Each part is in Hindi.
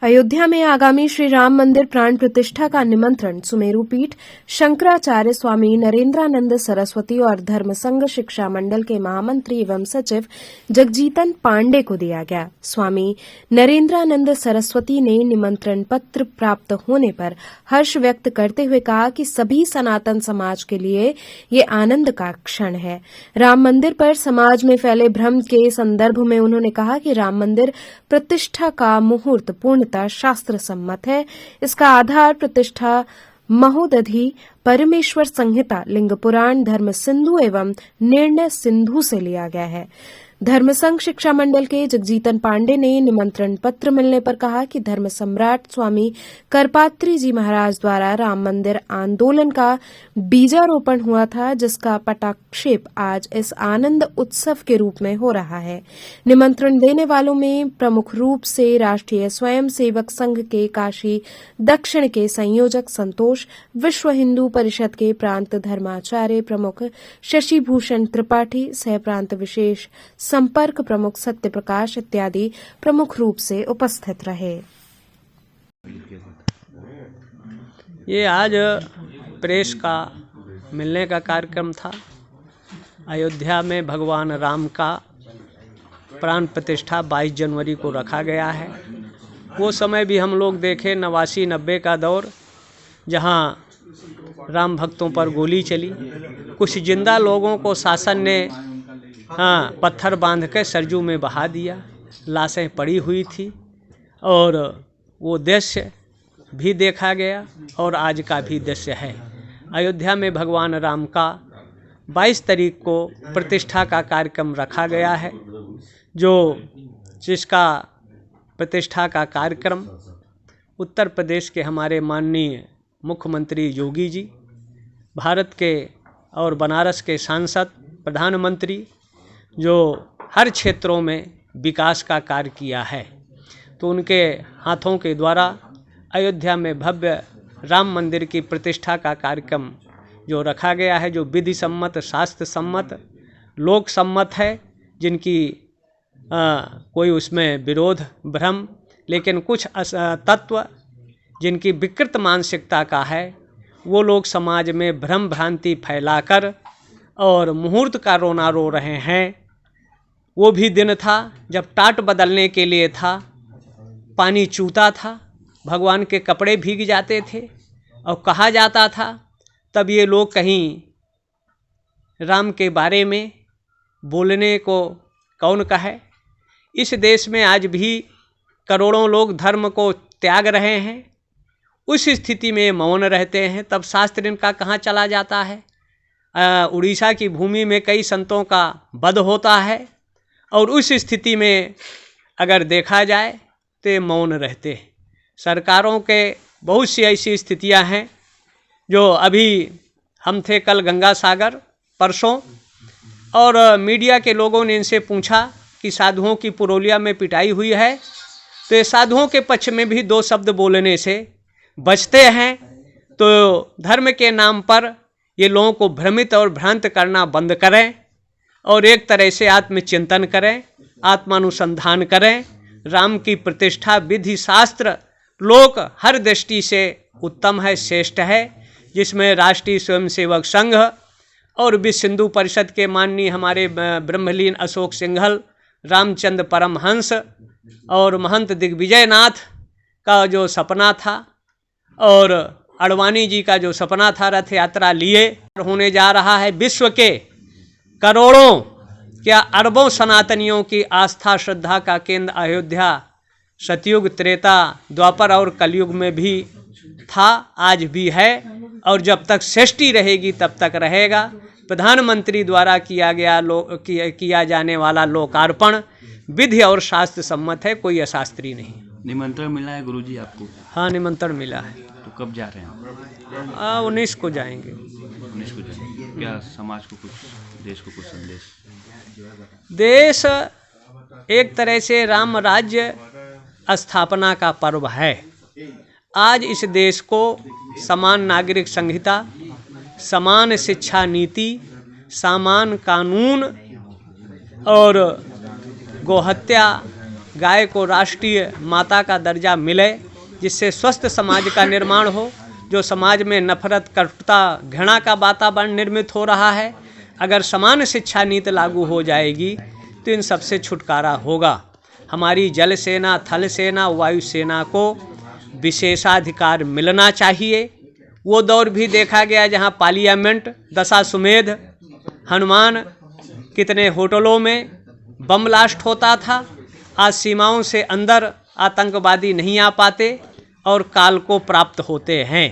अयोध्या में आगामी श्री राम मंदिर प्राण प्रतिष्ठा का निमंत्रण सुमेरु पीठ शंकराचार्य स्वामी नरेंद्रानंद सरस्वती और धर्म संघ शिक्षा मंडल के महामंत्री एवं सचिव जगजीतन पांडे को दिया गया। स्वामी नरेंद्रानंद सरस्वती ने निमंत्रण पत्र प्राप्त होने पर हर्ष व्यक्त करते हुए कहा कि सभी सनातन समाज के लिए ये आनंद का क्षण है। राम मंदिर पर समाज में फैले भ्रम के संदर्भ में उन्होंने कहा कि राम मंदिर प्रतिष्ठा का मुहूर्त पूर्ण शास्त्र सम्मत है। इसका आधार प्रतिष्ठा महोदधि परमेश्वर संहिता लिंग पुराण धर्म सिंधु एवं निर्णय सिंधु से लिया गया है। धर्म संघ शिक्षा मंडल के जगजीतन पांडे ने निमंत्रण पत्र मिलने पर कहा कि धर्म सम्राट स्वामी करपात्री जी महाराज द्वारा राम मंदिर आंदोलन का बीजारोपण हुआ था, जिसका पटाक्षेप आज इस आनंद उत्सव के रूप में हो रहा है। निमंत्रण देने वालों में प्रमुख रूप से राष्ट्रीय स्वयं सेवक संघ के काशी दक्षिण के संयोजक संतोष, विश्व हिंदू परिषद के प्रांत धर्माचार्य प्रमुख शशि भूषण त्रिपाठी, सह प्रांत विशेष संपर्क प्रमुख सत्य प्रकाश इत्यादि प्रमुख रूप से उपस्थित रहे। ये आज प्रेस का मिलने का कार्यक्रम था। अयोध्या में भगवान राम का प्राण प्रतिष्ठा 22 जनवरी को रखा गया है। वो समय भी हम लोग देखे 89-90 का दौर, जहां राम भक्तों पर गोली चली। कुछ जिंदा लोगों को शासन ने पत्थर बांध के सरजू में बहा दिया, लाशें पड़ी हुई थी और वो दृश्य भी देखा गया और आज का भी दृश्य है। अयोध्या में भगवान राम का 22 तारीख को प्रतिष्ठा का कार्यक्रम रखा गया है, जिसका प्रतिष्ठा का कार्यक्रम उत्तर प्रदेश के हमारे माननीय मुख्यमंत्री योगी जी, भारत के और बनारस के सांसद, प्रधानमंत्री, जो हर क्षेत्रों में विकास का कार्य किया है, तो उनके हाथों के द्वारा अयोध्या में भव्य राम मंदिर की प्रतिष्ठा का कार्यक्रम जो रखा गया है, जो विधि सम्मत, शास्त्र सम्मत, लोक सम्मत है, जिनकी कोई उसमें विरोध भ्रम, लेकिन कुछ तत्व जिनकी विकृत मानसिकता का है, वो लोग समाज में भ्रम भ्रांति फैलाकर और मुहूर्त का रोना रो रहे हैं। वो भी दिन था जब टाट बदलने के लिए था, पानी चूता था, भगवान के कपड़े भीग जाते थे और कहा जाता था तब ये लोग कहीं राम के बारे में बोलने को कौन कहे। इस देश में आज भी करोड़ों लोग धर्म को त्याग रहे हैं। उस स्थिति में मौन रहते हैं, तब शास्त्र इनका कहाँ चला जाता है। उड़ीसा की भूमि में कई संतों का वध होता है और उस स्थिति में अगर देखा जाए तो मौन रहते हैं। सरकारों के बहुत सी ऐसी स्थितियां हैं, जो अभी हम थे कल गंगा सागर परसों, और मीडिया के लोगों ने इनसे पूछा कि साधुओं की पुरोलिया में पिटाई हुई है, तो ये साधुओं के पक्ष में भी 2 शब्द बोलने से बचते हैं। तो धर्म के नाम पर ये लोगों को भ्रमित और भ्रांत करना बंद करें और एक तरह से आत्मचिंतन करें, आत्मानुसंधान करें। राम की प्रतिष्ठा विधि शास्त्र लोक हर दृष्टि से उत्तम है, श्रेष्ठ है, जिसमें राष्ट्रीय स्वयंसेवक संघ और विश्व हिंदू परिषद के माननीय हमारे ब्रह्मलीन अशोक सिंघल, रामचंद्र परमहंस और महंत दिग्विजय नाथ का जो सपना था और अडवाणी जी का जो सपना था, रथ यात्रा लिए होने जा रहा है। विश्व के करोड़ों क्या अरबों सनातनियों की आस्था श्रद्धा का केंद्र अयोध्या सतयुग, त्रेता, द्वापर और कलयुग में भी था, आज भी है और जब तक सृष्टि रहेगी तब तक रहेगा। प्रधानमंत्री द्वारा किया जाने वाला लोकार्पण विधि और शास्त्र सम्मत है, कोई अशास्त्रीय नहीं। निमंत्रण मिला है गुरुजी आपको? हाँ, निमंत्रण मिला है। तो कब जा रहे हैं? 19 को जाएंगे। 19 को जाएंगे। क्या समाज को कुछ, देश को कुछ संदेश? देश एक तरह से राम राज्य स्थापना का पर्व है। आज इस देश को समान नागरिक संहिता, समान शिक्षा नीति, समान कानून और गोहत्या, गाय को राष्ट्रीय माता का दर्जा मिले, जिससे स्वस्थ समाज का निर्माण हो। जो समाज में नफरत, कटुता, घृणा का वातावरण निर्मित हो रहा है, अगर समान शिक्षा नीति लागू हो जाएगी तो इन सबसे छुटकारा होगा। हमारी जल सेना, थल सेना, वायु सेना को विशेषाधिकार मिलना चाहिए। वो दौर भी देखा गया जहाँ पार्लियामेंट, दशाश्वमेध, हनुमान, कितने होटलों में बम ब्लास्ट होता था। आज सीमाओं से अंदर आतंकवादी नहीं आ पाते और काल को प्राप्त होते हैं।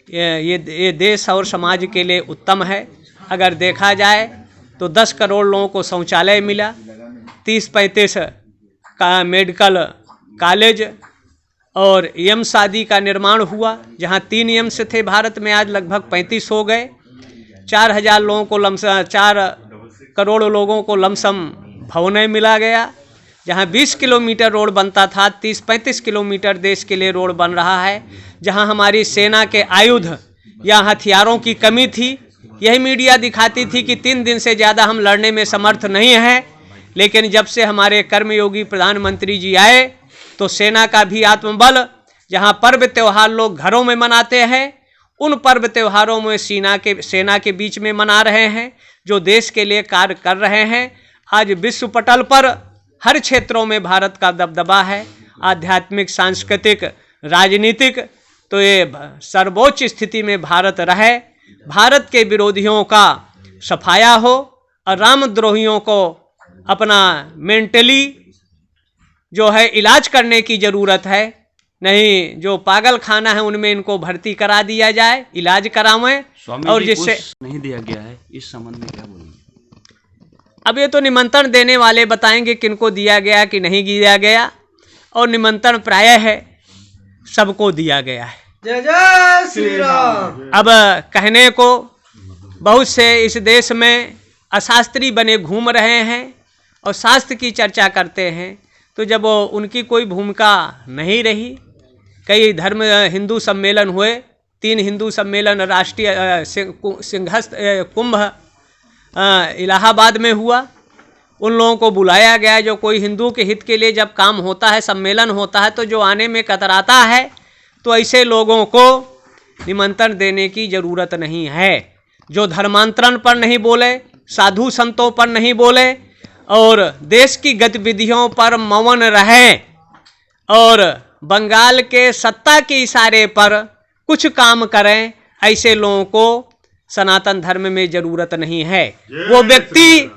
ये देश और समाज के लिए उत्तम है। अगर देखा जाए तो 10 करोड़ लोगों को शौचालय मिला, 30-35 का मेडिकल कॉलेज और एम्स आदि का निर्माण हुआ। जहां 3 एम्स थे भारत में, आज लगभग 35 हो गए। 4,000 लोगों को 4 करोड़ लोगों को लमसम भवनें मिला गया। जहां 20 किलोमीटर रोड बनता था, 30-35 किलोमीटर देश के लिए रोड बन रहा है। जहां हमारी सेना के आयुध या हथियारों की कमी थी, यही मीडिया दिखाती थी कि 3 दिन से ज़्यादा हम लड़ने में समर्थ नहीं हैं। लेकिन जब से हमारे कर्मयोगी प्रधानमंत्री जी आए तो सेना का भी आत्मबल, जहां पर्व त्यौहार लोग घरों में मनाते हैं, उन पर्व त्योहारों में सेना के बीच में मना रहे हैं, जो देश के लिए कार्य कर रहे हैं। आज विश्व पटल पर हर क्षेत्रों में भारत का दबदबा है, आध्यात्मिक, सांस्कृतिक, राजनीतिक। तो ये सर्वोच्च स्थिति में भारत रहे, भारत के विरोधियों का सफाया हो और रामद्रोहियों को अपना मेंटली जो है इलाज करने की ज़रूरत है। नहीं, जो पागल खाना है उनमें इनको भर्ती करा दिया जाए, इलाज करावें। और जिससे नहीं दिया गया है, इस संबंध में क्या बोलेंगे? अब ये तो निमंत्रण देने वाले बताएंगे किनको दिया गया कि नहीं दिया गया, और निमंत्रण प्रायः है सबको दिया गया है। जय जय श्री राम। अब कहने को बहुत से इस देश में अशास्त्री बने घूम रहे हैं और शास्त्र की चर्चा करते हैं, तो जब उनकी कोई भूमिका नहीं रही। कई धर्म हिंदू सम्मेलन हुए, 3 हिंदू सम्मेलन राष्ट्रीय सिंहस्थ कुंभ इलाहाबाद में हुआ। उन लोगों को बुलाया गया, जो कोई हिंदू के हित के लिए जब काम होता है, सम्मेलन होता है, तो जो आने में कतराता है, तो ऐसे लोगों को निमंत्रण देने की ज़रूरत नहीं है। जो धर्मांतरण पर नहीं बोले, साधु संतों पर नहीं बोले और देश की गतिविधियों पर मौन रहे और बंगाल के सत्ता के इशारे पर कुछ काम करें, ऐसे लोगों को सनातन धर्म में ज़रूरत नहीं है। वो व्यक्ति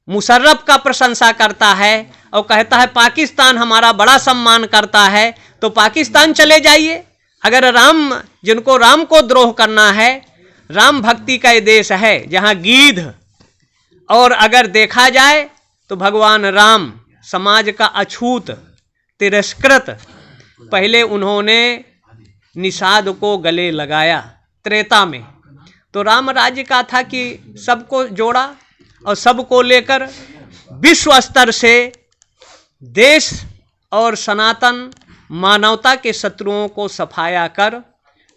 मुशर्रफ का प्रशंसा करता है और कहता है पाकिस्तान हमारा बड़ा सम्मान करता है, तो पाकिस्तान चले जाइए। अगर जिनको राम को द्रोह करना है, राम भक्ति का ये देश है जहाँ गीध, और अगर देखा जाए तो भगवान राम समाज का अछूत, तिरस्कृत। पहले उन्होंने निषाद को गले लगाया त्रेता में, तो राम राज्य का था कि सबको जोड़ा और सबको लेकर विश्व स्तर से देश और सनातन मानवता के शत्रुओं को सफाया कर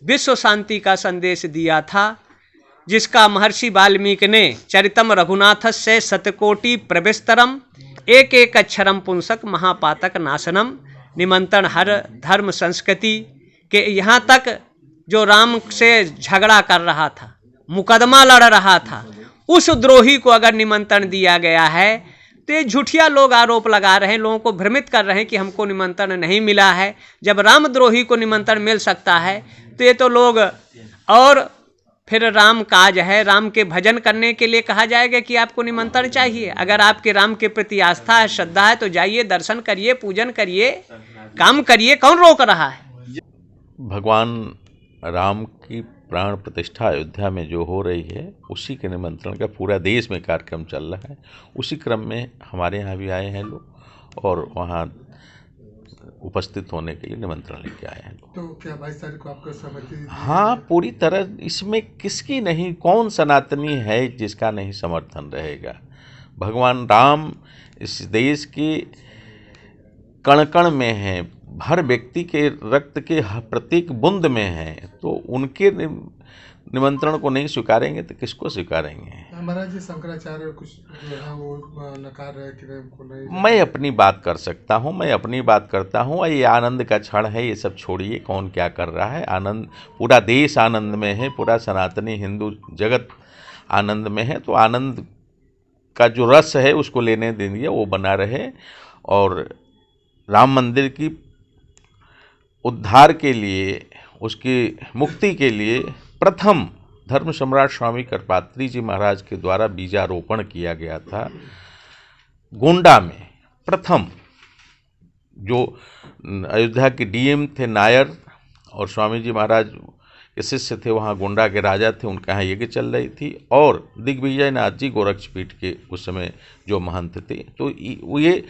विश्व शांति का संदेश दिया था, जिसका महर्षि वाल्मीकि ने चरितम रघुनाथस्य शतकोटि प्रविस्तरम एक एक अक्षरम पुंसक महापातक नाशनम। निमंत्रण हर धर्म संस्कृति के, यहाँ तक जो राम से झगड़ा कर रहा था, मुकदमा लड़ रहा था, उस द्रोही को अगर निमंत्रण दिया गया है तो ये झूठिया लोग आरोप लगा रहे हैं, लोगों को भ्रमित कर रहे हैं कि हमको निमंत्रण नहीं मिला है। जब रामद्रोही को निमंत्रण मिल सकता है तो ये तो लोग, और फिर राम काज है, राम के भजन करने के लिए कहा जाएगा कि आपको निमंत्रण चाहिए। अगर आपके राम के प्रति आस्था है, श्रद्धा है, तो जाइए, दर्शन करिए, पूजन करिए, काम करिए, कौन रोक रहा है? भगवान राम की प्राण प्रतिष्ठा अयोध्या में जो हो रही है, उसी के निमंत्रण का पूरा देश में कार्यक्रम चल रहा है। उसी क्रम में हमारे यहाँ भी आए हैं लोग और वहाँ उपस्थित होने के लिए निमंत्रण लेके आए हैं लोग। तो क्या 22 तारीख को आपको सहमति? हाँ, पूरी तरह। इसमें किसकी नहीं, कौन सनातनी है जिसका नहीं समर्थन रहेगा? भगवान राम इस देश के कण कण में हैं, हर व्यक्ति के रक्त के प्रत्येक बूंद में हैं, तो उनके निमंत्रण को नहीं स्वीकारेंगे तो किसको स्वीकारेंगे। महाराज जी शंकराचार्य कुछ जो है वो नकार रहे कि नहीं, उनको नहीं। मैं अपनी बात कर सकता हूँ, मैं अपनी बात करता हूँ। ये आनंद का क्षण है, ये सब छोड़िए, कौन क्या कर रहा है। आनंद, पूरा देश आनंद में है, पूरा सनातनी हिंदू जगत आनंद में है। तो आनंद का जो रस है उसको लेने दीजिए, वो बना रहे। और राम मंदिर की उद्धार के लिए, उसकी मुक्ति के लिए प्रथम धर्म सम्राट स्वामी करपात्री जी महाराज के द्वारा बीजारोपण किया गया था गोंडा में। प्रथम जो अयोध्या के डीएम थे नायर, और स्वामी जी महाराज के शिष्य थे, वहाँ गोंडा के राजा थे, उनके यहाँ यज्ञ चल रही थी। और दिग्विजय नाथ जी गोरक्षपीठ के उस समय जो महंत थे, तो ये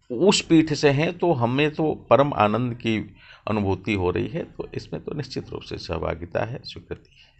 उस पीठ से हैं। तो हमें तो परम आनंद की अनुभूति हो रही है, तो इसमें तो निश्चित रूप से सहभागिता है, स्वीकृति है।